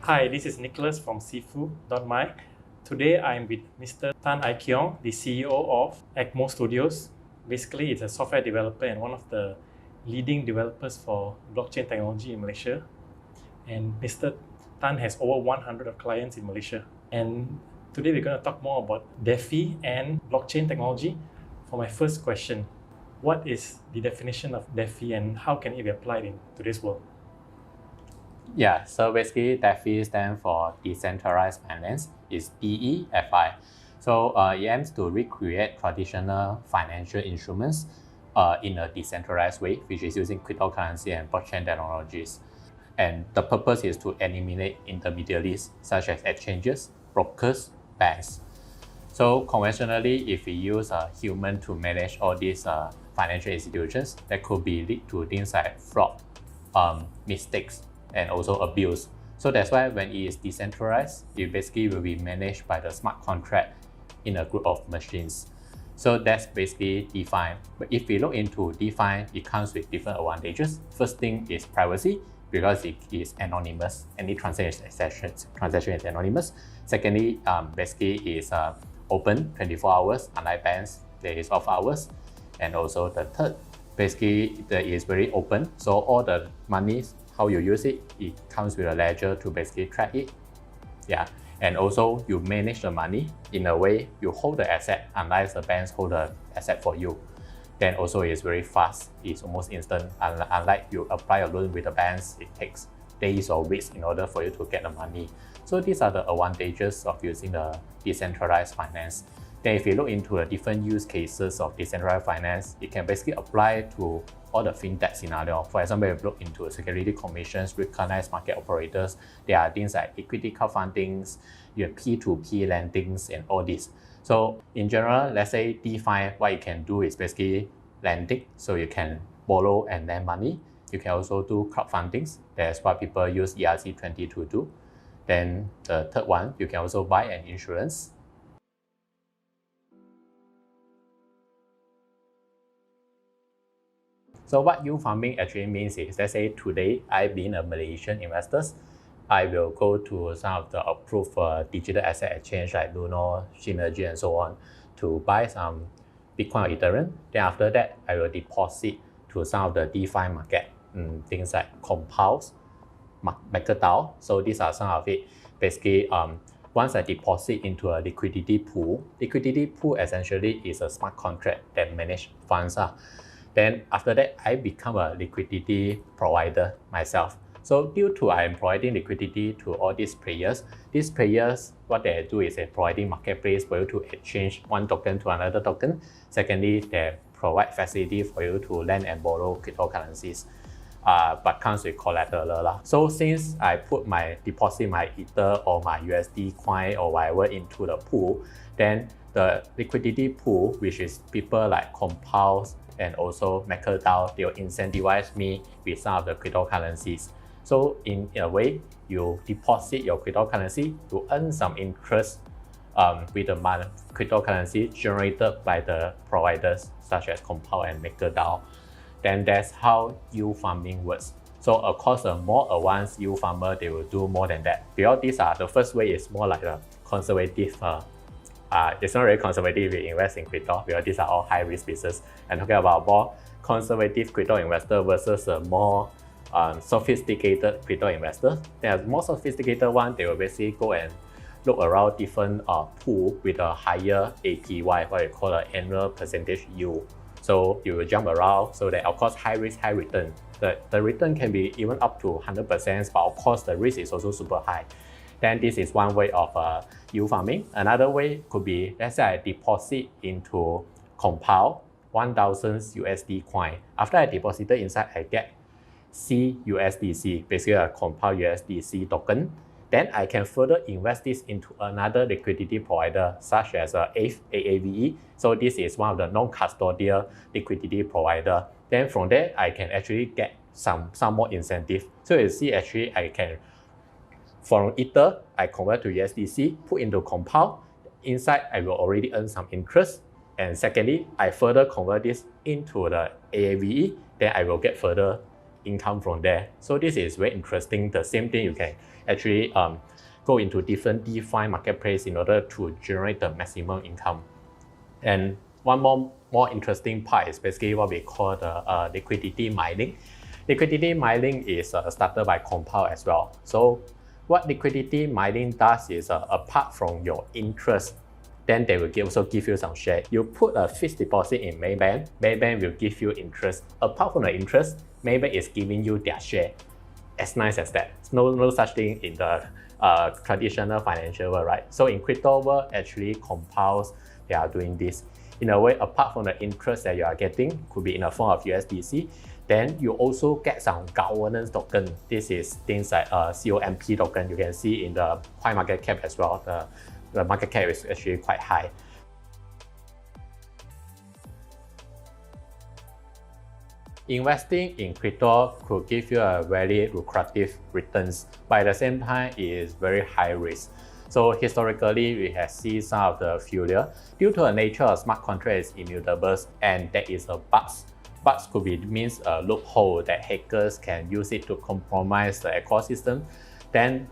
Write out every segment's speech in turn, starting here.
Hi, this is Nicholas from Xifu.my. Today I'm with Mr. Tan Aik Keong, the CEO of Agmo Studios. Basically, it's a software developer and one of the leading developers for blockchain technology in Malaysia. And Mr. Tan has over 100 of clients in Malaysia. And today we're going to talk more about DeFi and blockchain technology. For my first question, what is the definition of DeFi and how can it be applied in today's world? Yeah, so basically DeFi stands for Decentralized Finance, is DEFI. So it aims to recreate traditional financial instruments in a decentralized way, which is using cryptocurrency and blockchain technologies. And the purpose is to eliminate intermediaries such as exchanges, brokers, banks. So conventionally, if we use a human to manage all these financial institutions, that could be lead to things like fraud, mistakes, and also abuse. So that's why when it is decentralized, it basically will be managed by the smart contract in a group of machines. So that's basically DeFi. But if we look into DeFi, it comes with different advantages. First thing is privacy, because it is anonymous. Any transaction is anonymous. Secondly, basically is open 24 hours, unlike banks, there is off hours. And also the third, basically it is very open. So all the money, how you use it, it comes with a ledger to basically track it. Yeah, and also you manage the money in a way you hold the asset, unless the banks hold the asset for you. Then also it's very fast, it's almost instant. Unlike you apply a loan with the banks, it takes days or weeks in order for you to get the money. So these are the advantages of using the decentralized finance. Then if you look into the different use cases of decentralized finance, it can basically apply to all the fintech scenario. For example, if you look into security commissions, recognized market operators, there are things like equity crowdfundings, you have P2P lendings and all this. So in general, let's say DeFi, what you can do is basically lending. So you can borrow and lend money. You can also do crowdfundings. That's what people use ERC20 to do. Then the third one, you can also buy an insurance. So what yield farming actually means is, let's say today I being a Malaysian investor, I will go to some of the approved digital asset exchange like Luno, Synergy and so on to buy some Bitcoin or Ethereum. Then after that, I will deposit to some of the DeFi market, things like Compounds, MakerDAO. So these are some of it. Basically, once I deposit into a liquidity pool essentially is a smart contract that manages funds. Then after that, I become a liquidity provider myself. So due to I am providing liquidity to all these players, what they do is they're providing marketplace for you to exchange one token to another token. Secondly, they provide facility for you to lend and borrow cryptocurrencies, but comes with collateral. So since I put my deposit my Ether or my USD coin or whatever into the pool, then the liquidity pool, which is people like Compounds and also MakerDAO, they'll incentivize me with some of the cryptocurrencies. So in a way, you deposit your cryptocurrency to earn some interest with the cryptocurrency generated by the providers such as Compound and MakerDAO. Then that's how yield farming works. So of course, a more advanced yield farmer, they will do more than that. Because these are the first way is more like a conservative. It's not really conservative if you invest in crypto, because these are all high risk business. And talking about more conservative crypto investor versus a more sophisticated crypto investor. There's more sophisticated one, they will basically go and look around different pool with a higher APY, what you call an annual percentage yield. So you will jump around, so that of course high risk, high return. The return can be even up to 100%, but of course the risk is also super high. Then this is one way of yield farming. Another way could be, let's say I deposit into Compound 1,000 USD coin. After I deposited inside, I get CUSDC, basically a Compound USDC token. Then I can further invest this into another liquidity provider, such as AAVE. So this is one of the non-custodial liquidity provider. Then from there, I can actually get some more incentive. So you see, actually, I can, from Ether, I convert to USDC, put into Compound. Inside, I will already earn some interest. And secondly, I further convert this into the AAVE, then I will get further income from there. So this is very interesting. The same thing, you can actually go into different DeFi marketplace in order to generate the maximum income. And one more interesting part is basically what we call the liquidity mining. Liquidity mining is started by Compile as well. So what liquidity mining does is apart from your interest, then they will also give you some share. You put a fixed deposit in Maybank, Maybank will give you interest. Apart from the interest, Maybank is giving you their share. As nice as that. No such thing in the traditional financial world, right? So in crypto world, actually Compiles, they are doing this. In a way, apart from the interest that you are getting, could be in the form of USDC, then you also get some governance token. This is things like COMP token. You can see in the coin market cap as well. The market cap is actually quite high. Investing in crypto could give you a very lucrative returns, but at the same time, it is very high risk. So historically, we have seen some of the failure due to the nature of smart contracts immutable, and that is a bugs. Bugs could be means a loophole that hackers can use it to compromise the ecosystem. Then,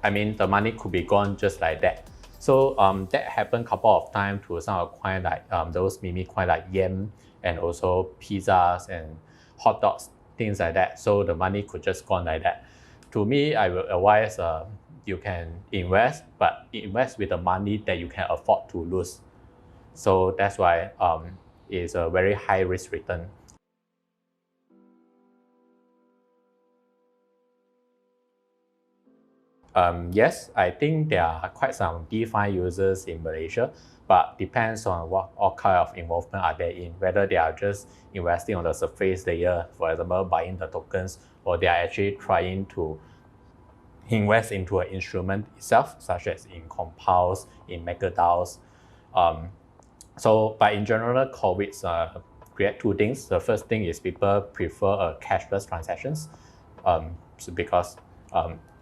the money could be gone just like that. So that happened a couple of times to some of coin like those meme coin like Yam and also pizzas and hot dogs, things like that. So the money could just gone like that. To me, I will advise you can invest, but invest with the money that you can afford to lose. So that's why it's a very high risk return. Yes, I think there are quite some DeFi users in Malaysia, but depends on what all kind of involvement are they in, whether they are just investing on the surface layer, for example, buying the tokens, or they are actually trying to invest into an instrument itself, such as in Compiles, in MakerDAOs. But in general, COVID create two things. The first thing is people prefer cashless transactions because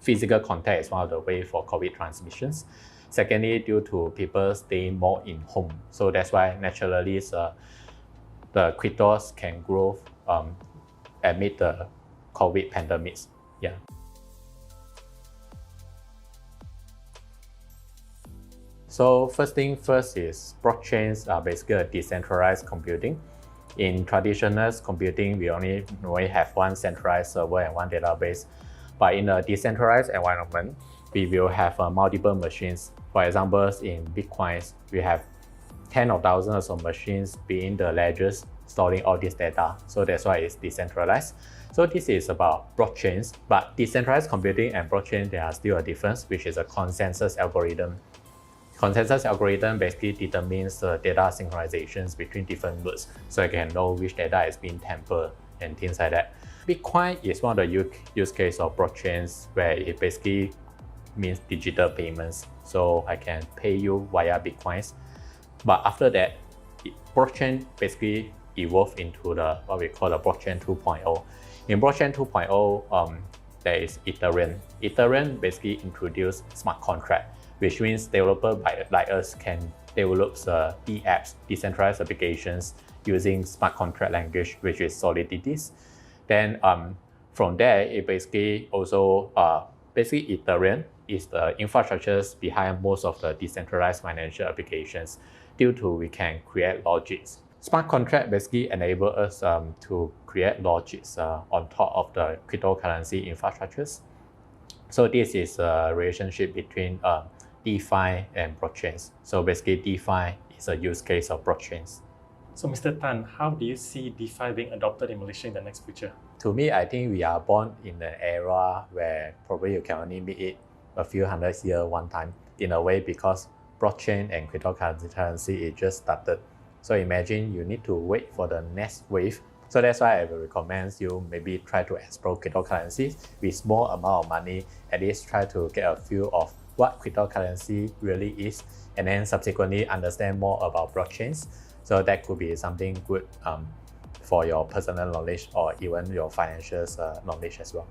physical contact is one of the ways for COVID transmissions. Secondly, due to people staying more in home. So that's why naturally the cryptos can grow amid the COVID pandemics. Yeah. So first thing first is blockchains are basically a decentralized computing. In traditional computing, we only have one centralized server and one database. But in a decentralized environment, we will have multiple machines. For example, in Bitcoins, we have tens of thousands of machines being the ledgers storing all this data. So that's why it's decentralized. So this is about blockchains, but decentralized computing and blockchain, there are still a difference, which is a consensus algorithm. Consensus algorithm basically determines the data synchronizations between different nodes, so you can know which data is being tampered and things like that. Bitcoin is one of the use case of blockchains where it basically means digital payments. So I can pay you via Bitcoins. But after that, blockchain basically evolved into what we call the blockchain 2.0. In blockchain 2.0, there is Ethereum. Ethereum basically introduced smart contract, which means developers like us can develop e-apps, decentralized applications using smart contract language, which is Solidity. Then from there, it basically also Ethereum is the infrastructures behind most of the decentralized financial applications due to we can create logics. Smart contract basically enable us to create logics on top of the cryptocurrency infrastructures. So this is a relationship between DeFi and blockchains. So basically DeFi is a use case of blockchains. So Mr. Tan, how do you see DeFi being adopted in Malaysia in the next future? To me, I think we are born in an era where probably you can only meet it a few hundred years one time in a way because blockchain and cryptocurrency it just started. So imagine you need to wait for the next wave. So that's why I will recommend you maybe try to explore cryptocurrencies with small amount of money, at least try to get a feel of what cryptocurrency really is, and then subsequently understand more about blockchains. So that could be something good for your personal knowledge or even your financial knowledge as well.